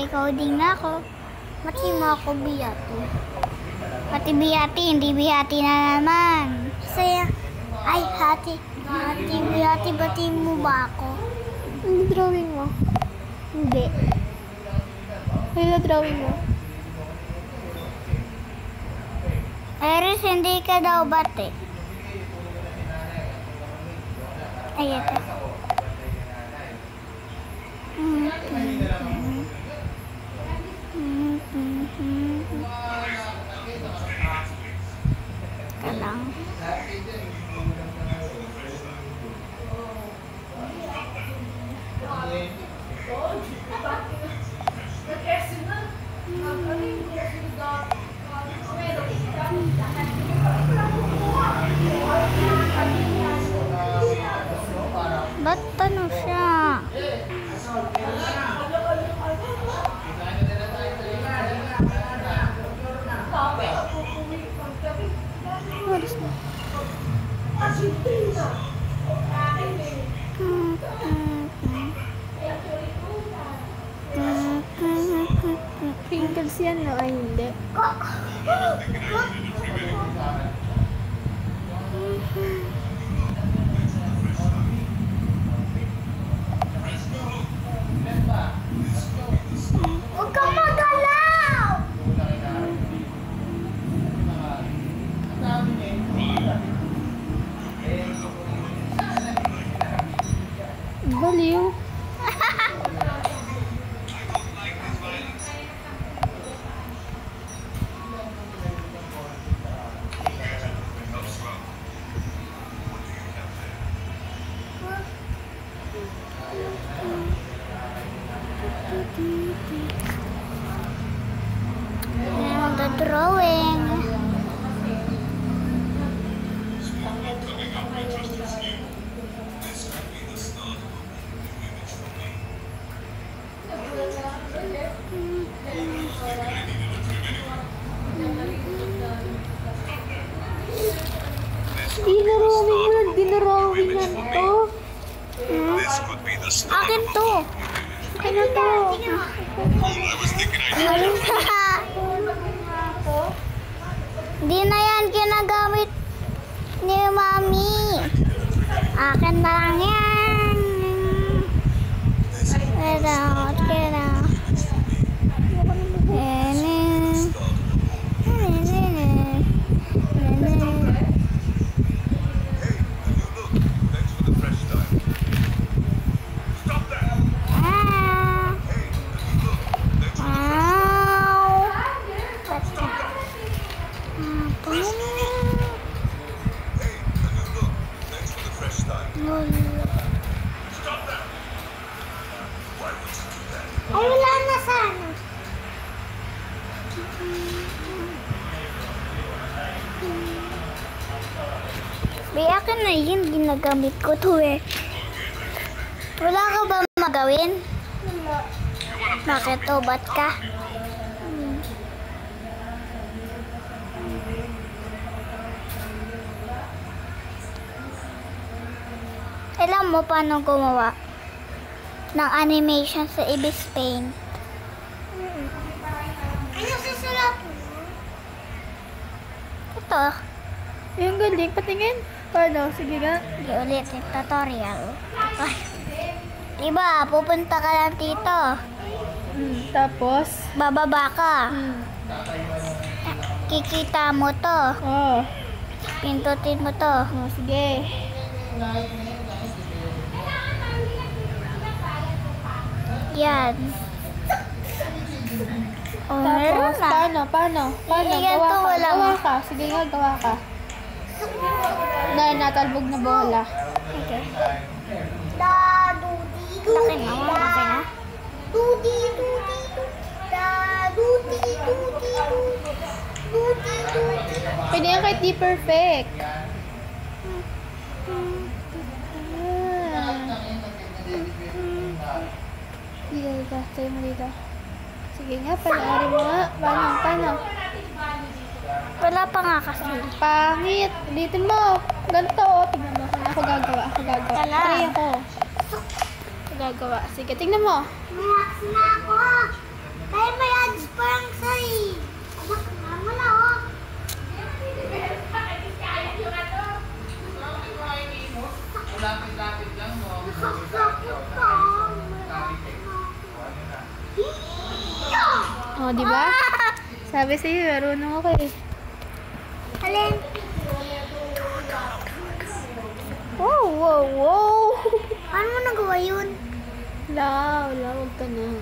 coding na ako. Mati mo ako biyati. Pati biyati, hindi biyati na naman. Kasi, ay hati biyati, bati mo ba ako? Ano drawing mo? Hindi. Ano drawing mo? Iris, hindi ka daw bati. Ay, ito. Kalang. Ba't ano siya? Crinkles yan, no? Ay, hindi. Huwag kang magalaw! Baliw. Drawing. Dinarawingan to. Akin to. Ano to? Di na yan ginagamit ni Mami. Akin na lang yan. Get out. Ay, wala na sana. Akin na yun, ginagamit ko to eh. Wala ka ba magawin? Wala. Bakit to? Ba't ka? Alam mo paano gumawa ng animation sa Ibis Paint? Ano susulat mo? Ito. Yung galing, patingin. Paano? Sige nga. Hindi ulit yung tutorial. Diba, pupunta ka lang dito. Tapos? Bababa ka. Kikita mo to. Oh. Pindutin mo to. Oh, sige. Yan. Oh, Tapos, meron na. paano? Iyan Gawa to, ka. walang- Gawa ka. Sige nga, gawa ka. Natalbog na bola. Okay. Laki na, malaki na. Pwede yan kahit di perfect. Dito. Tayo mo dito. Sige nga, panoorin mo nga. Paano? Wala pa nga kasi. Pangit. Ulitin mo. Ganito. Tignan mo. Ako gagawa. Tala. Try ako. Gagawa. Sige, tignan mo. Relax na ako. Kaya may ads parang sa'y. Anak, wala oh. Lapit-lapit lang mo. Nakakakit ka. Oh, di ba? Sabi sa'yo, marunong ako eh. Alin? Wow, wow, wow! Paano mo nagawa yun? Wala, huwag ka na.